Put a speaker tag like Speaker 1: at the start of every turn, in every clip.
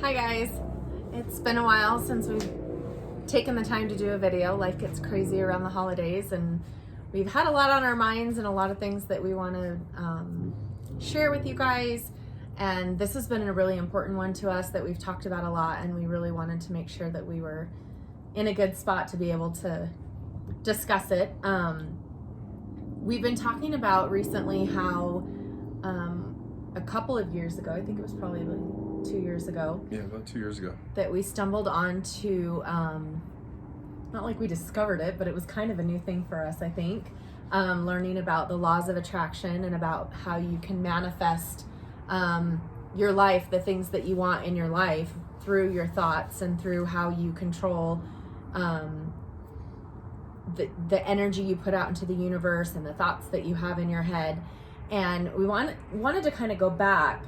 Speaker 1: Hi guys, it's been a while since we've taken the time to do a video. Life gets crazy around the holidays and we've had a lot on our minds and a lot of things that we want to share with you guys, and this has been a really important one to us that we've talked about a lot, and we really wanted to make sure that we were in a good spot to be able to discuss it. We've been talking about recently how a couple of years ago, I think it was probably 2 years ago.
Speaker 2: Yeah, about 2 years ago.
Speaker 1: That we stumbled onto, not like we discovered it, but it was kind of a new thing for us, I think. Learning about the laws of attraction and about how you can manifest your life, the things that you want in your life through your thoughts and through how you control the energy you put out into the universe and the thoughts that you have in your head. And we wanted to kind of go back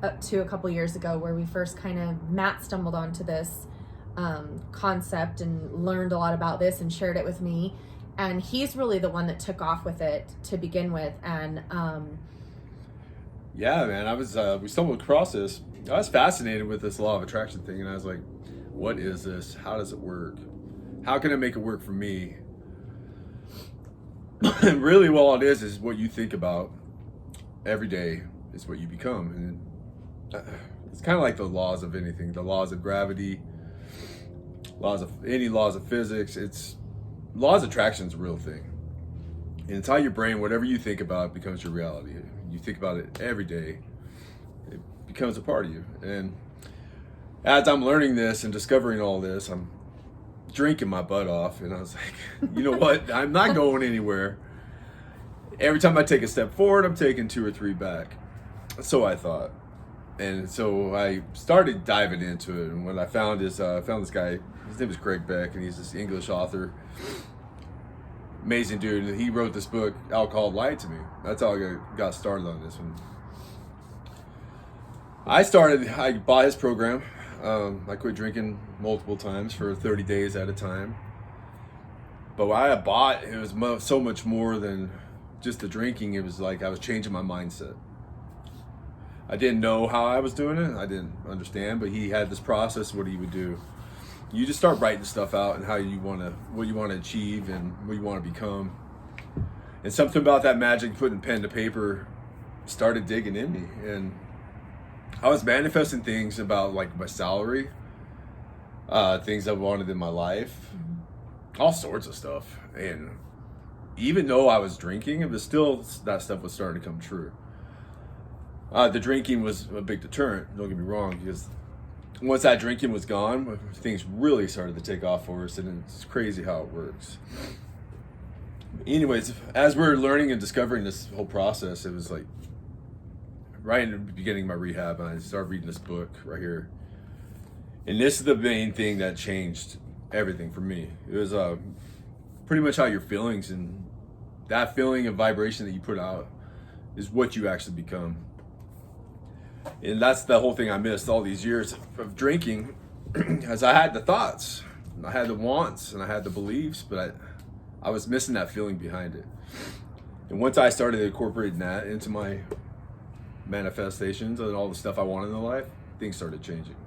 Speaker 1: up to a couple years ago where we first Matt stumbled onto this concept and learned a lot about this and shared it with me. And he's really the one that took off with it to begin with. And
Speaker 2: yeah, man, we stumbled across this. I was fascinated with this law of attraction thing, and I was like, what is this? How does it work? How can I make it work for me? And really, all it is what you think about every day is what you become. And it's kind of like the laws of anything, the laws of gravity, laws of physics. Laws of attraction is a real thing. And it's how your brain, whatever you think about, becomes your reality. You think about it every day, it becomes a part of you. And as I'm learning this and discovering all this, I'm drinking my butt off. And I was like, you know what? I'm not going anywhere. Every time I take a step forward, I'm taking 2 or 3 back. So I thought. And so I started diving into it. And when I found this guy, his name is Greg Beck, and he's this English author. Amazing dude. And he wrote this book, Alcohol Lied to Me. That's how I got started on this one. I bought his program. I quit drinking multiple times for 30 days at a time. But what I bought, it was so much more than just the drinking. It was like I was changing my mindset. I didn't know how I was doing it. I didn't understand, but he had this process. What he would do, you just start writing stuff out and what you want to achieve and what you want to become. And something about that magic, putting pen to paper, started digging in me. And I was manifesting things about like my salary, things I wanted in my life, all sorts of stuff. And even though I was drinking, it was still, that stuff was starting to come true. The drinking was a big deterrent, don't get me wrong, because once that drinking was gone, things really started to take off for us, and it's crazy how it works. Anyways, as we were learning and discovering this whole process, it was like right in the beginning of my rehab, and I started reading this book right here. And this is the main thing that changed everything for me. It was pretty much how your feelings and that feeling of vibration that you put out is what you actually become. And that's the whole thing I missed all these years of drinking, as I had the thoughts, I had the wants, and I had the beliefs, but I was missing that feeling behind it. And once I started incorporating that into my manifestations and all the stuff I wanted in life, things started changing.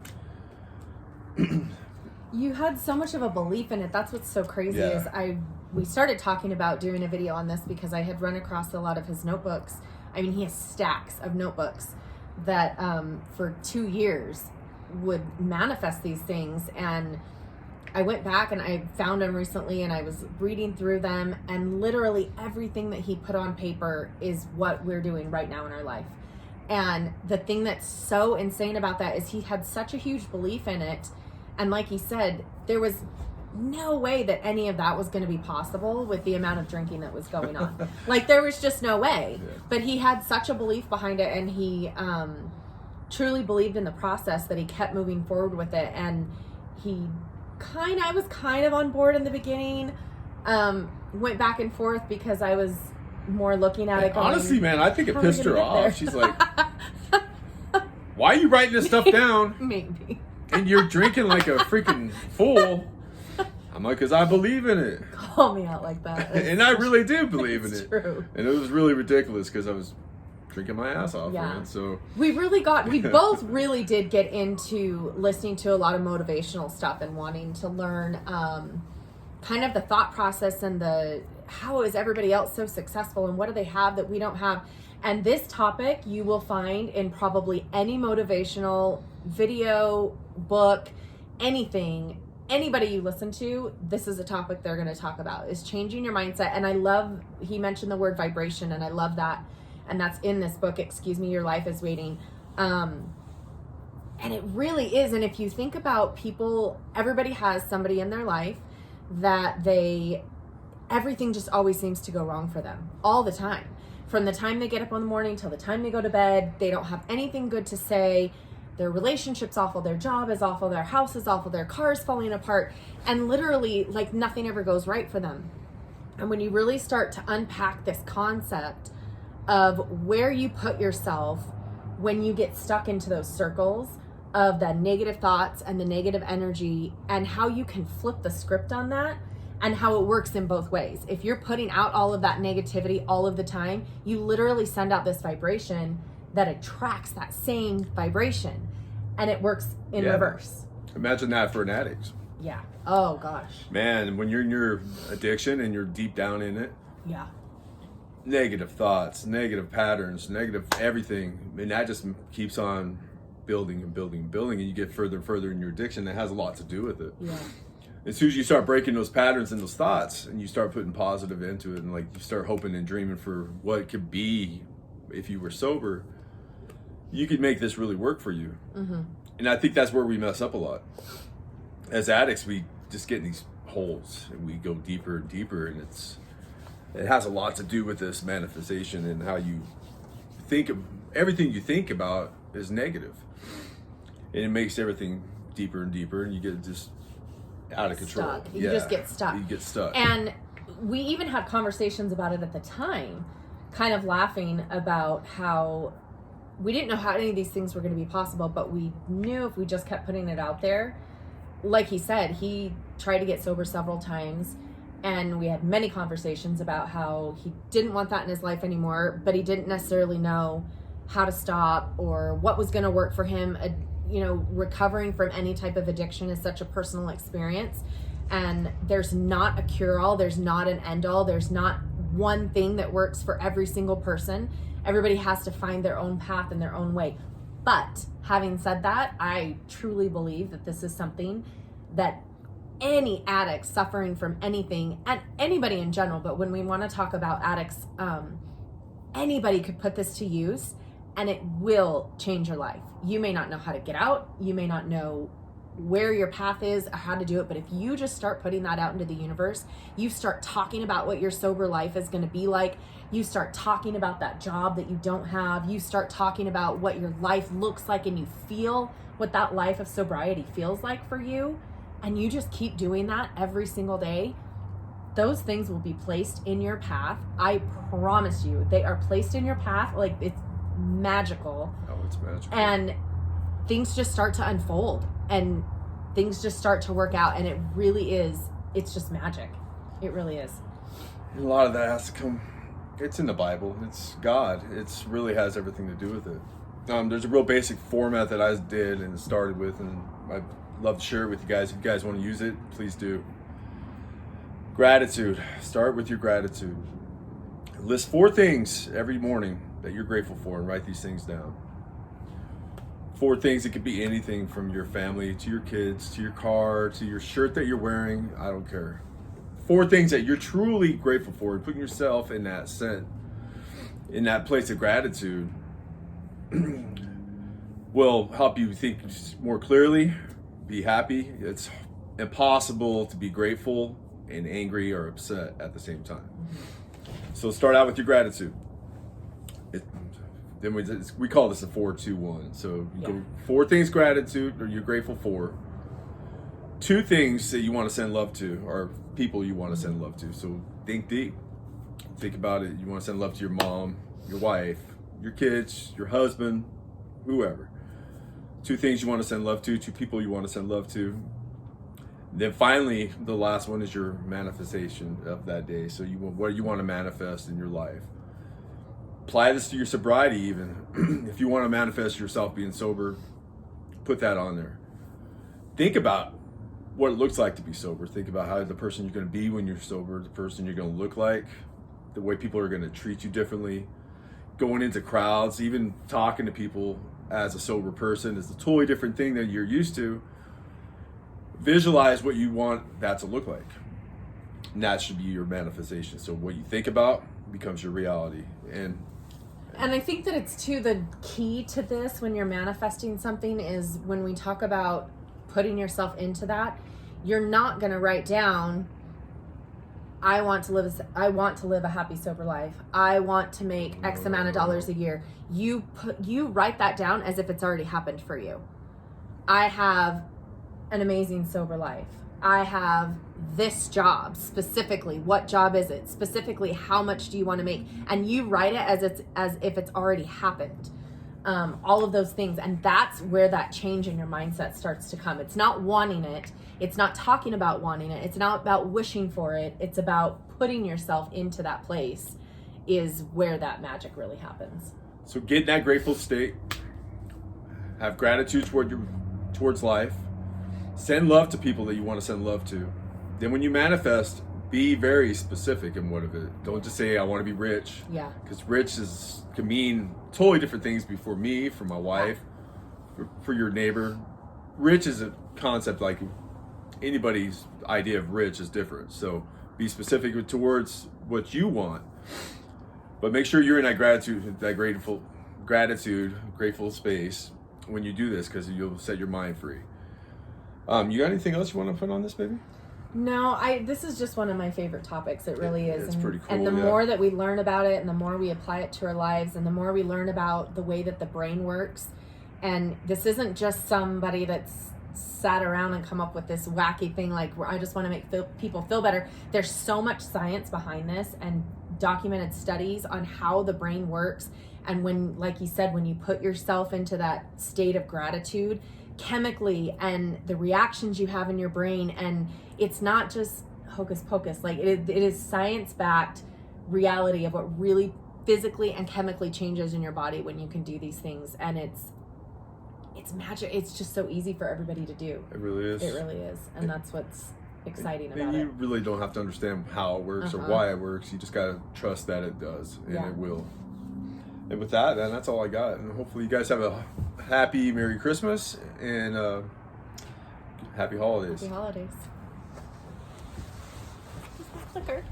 Speaker 1: you had so much of a belief in it. That's what's so crazy.
Speaker 2: Yeah.
Speaker 1: is we started talking about doing a video on this because I had run across a lot of his notebooks. I mean, he has stacks of notebooks that for 2 years would manifest these things. And I went back and I found them recently and I was reading through them, and literally everything that he put on paper is what we're doing right now in our life. And the thing that's so insane about that is he had such a huge belief in it. And like he said, there was no way that any of that was going to be possible with the amount of drinking that was going on. Like, there was just no way. Yeah. But he had such a belief behind it, and he truly believed in the process that he kept moving forward with it. And I was kind of on board in the beginning, went back and forth because I was more looking at it going,
Speaker 2: honestly, man, I think it pissed her off. She's like, why are you writing this stuff down?
Speaker 1: Maybe.
Speaker 2: And you're drinking like a freaking fool. I'm like, because I believe in it.
Speaker 1: Call me out like that.
Speaker 2: And I really do believe in it.
Speaker 1: True.
Speaker 2: And it was really ridiculous because drinking my ass off,
Speaker 1: Yeah.
Speaker 2: man. So
Speaker 1: we both really did get into listening to a lot of motivational stuff and wanting to learn kind of the thought process and how is everybody else so successful and what do they have that we don't have. And this topic you will find in probably any motivational video, book, anything, anybody you listen to. This is a topic they're going to talk about, is changing your mindset. And I love, he mentioned the word vibration, and I love that. And that's in this book, Excuse Me, Your Life is Waiting. And it really is. And if you think about people, everybody has somebody in their life that everything just always seems to go wrong for them all the time. From the time they get up in the morning till the time they go to bed, they don't have anything good to say. Their relationship's awful, their job is awful, their house is awful, their car's falling apart, and literally like nothing ever goes right for them. And when you really start to unpack this concept of where you put yourself when you get stuck into those circles of the negative thoughts and the negative energy, and how you can flip the script on that, and how it works in both ways. If you're putting out all of that negativity all of the time, you literally send out this vibration that attracts that same vibration, and it works in reverse.
Speaker 2: Imagine that for an addict.
Speaker 1: Yeah. Oh gosh.
Speaker 2: Man, when you're in your addiction and you're deep down in it,
Speaker 1: yeah,
Speaker 2: negative thoughts, negative patterns, negative everything, and that just keeps on building and building and building, and you get further and further in your addiction. That has a lot to do with it.
Speaker 1: Yeah.
Speaker 2: As soon as you start breaking those patterns and those thoughts, and you start putting positive into it, and like you start hoping and dreaming for what it could be if you were sober, you could make this really work for you. Mm-hmm. And I think that's where we mess up a lot. As addicts, we just get in these holes and we go deeper and deeper, and it has a lot to do with this manifestation and how you think of everything you think about is negative, and it makes everything deeper and deeper, and you get just out of control.
Speaker 1: You just get stuck.
Speaker 2: You get stuck.
Speaker 1: And we even had conversations about it at the time, kind of laughing about how we didn't know how any of these things were going to be possible, but we knew if we just kept putting it out there. Like he said, he tried to get sober several times, and we had many conversations about how he didn't want that in his life anymore, but he didn't necessarily know how to stop or what was going to work for him. Recovering from any type of addiction is such a personal experience, and there's not a cure-all, there's not an end-all, there's not one thing that works for every single person. Everybody has to find their own path and their own way. But having said that, I truly believe that this is something that any addict suffering from anything, and anybody in general, but when we want to talk about addicts, anybody could put this to use, and it will change your life. You may not know how to get out. You may not know where your path is or how to do it. But if you just start putting that out into the universe, you start talking about what your sober life is going to be like. You start talking about that job that you don't have. You start talking about what your life looks like, and you feel what that life of sobriety feels like for you. And you just keep doing that every single day. Those things will be placed in your path. I promise you, they are placed in your path. Like, it's magical.
Speaker 2: Oh, it's magical.
Speaker 1: And things just start to unfold, and things just start to work out, and it really is, it's just magic. It really is.
Speaker 2: And a lot of that has to come, it's in the Bible, it's God, it's really has everything to do with it. There's a real basic format that I did and started with, and I'd love to share it with you guys. If you guys want to use it, please do. Gratitude. Start with your gratitude. List 4 things every morning that you're grateful for, and write these things down. 4 things. It could be anything from your family to your kids to your car to your shirt that you're wearing. I don't care. 4 things that you're truly grateful for, and putting yourself in that place of gratitude will help you think more clearly, be happy. It's impossible to be grateful and angry or upset at the same time. So start out with your gratitude. Then we call this a 4-2-1. So you go 4 things gratitude, or you're grateful for. 2 things that you want to send love to, or people you want to send love to. So think deep. Think about it. You want to send love to your mom, your wife, your kids, your husband, whoever. 2 things you want to send love to, 2 people you want to send love to. Then finally, the last one is your manifestation of that day. So what you want to manifest in your life. apply this to your sobriety even. If you want to manifest yourself being sober, put that on there. Think about what it looks like to be sober. Think about how the person you're going to be when you're sober, the person you're going to look like, the way people are going to treat you differently. Going into crowds, even talking to people as a sober person is a totally different thing than you're used to. Visualize what you want that to look like. And that should be your manifestation. So what you think about becomes your reality. And
Speaker 1: I think that it's too, the key to this when you're manifesting something is when we talk about putting yourself into that, you're not going to write down, I want to live a happy sober life. I want to make X amount of dollars a year. You write that down as if it's already happened for you. I have an amazing sober life. I have this job specifically. What job is it? Specifically, how much do you want to make? And you write it as if it's already happened. All of those things. And that's where that change in your mindset starts to come. It's not wanting it. It's not talking about wanting it. It's not about wishing for it. It's about putting yourself into that place is where that magic really happens.
Speaker 2: so get in that grateful state. Have gratitude towards life. Send love to people that you want to send love to. Then when you manifest, be very specific in what of it. Don't just say, I want to be rich.
Speaker 1: Yeah.
Speaker 2: Because rich can mean totally different things for me, for my wife, for your neighbor. Rich is a concept like anybody's idea of rich is different. So be specific towards what you want. But make sure you're in that grateful space when you do this, because you'll set your mind free. You got anything else you want to put on this, baby?
Speaker 1: No, this is just one of my favorite topics. It really is.
Speaker 2: It's pretty cool.
Speaker 1: And the more that we learn about it and the more we apply it to our lives and the more we learn about the way that the brain works, and this isn't just somebody that's sat around and come up with this wacky thing like where I just want to make people feel better. There's so much science behind this and documented studies on how the brain works. And when, like you said, when you put yourself into that state of gratitude, chemically and the reactions you have in your brain, and it's not just hocus pocus, like it is science-backed reality of what really physically and chemically changes in your body when you can do these things. And it's magic. It's just so easy for everybody to do.
Speaker 2: It really is.
Speaker 1: It really is. And that's what's exciting about
Speaker 2: you
Speaker 1: it.
Speaker 2: really don't have to understand how it works or why it works. You just got to trust that it does, and it will. And with that, then that's all I got. And hopefully you guys have a happy Merry Christmas and happy holidays.
Speaker 1: Happy holidays. Clicker.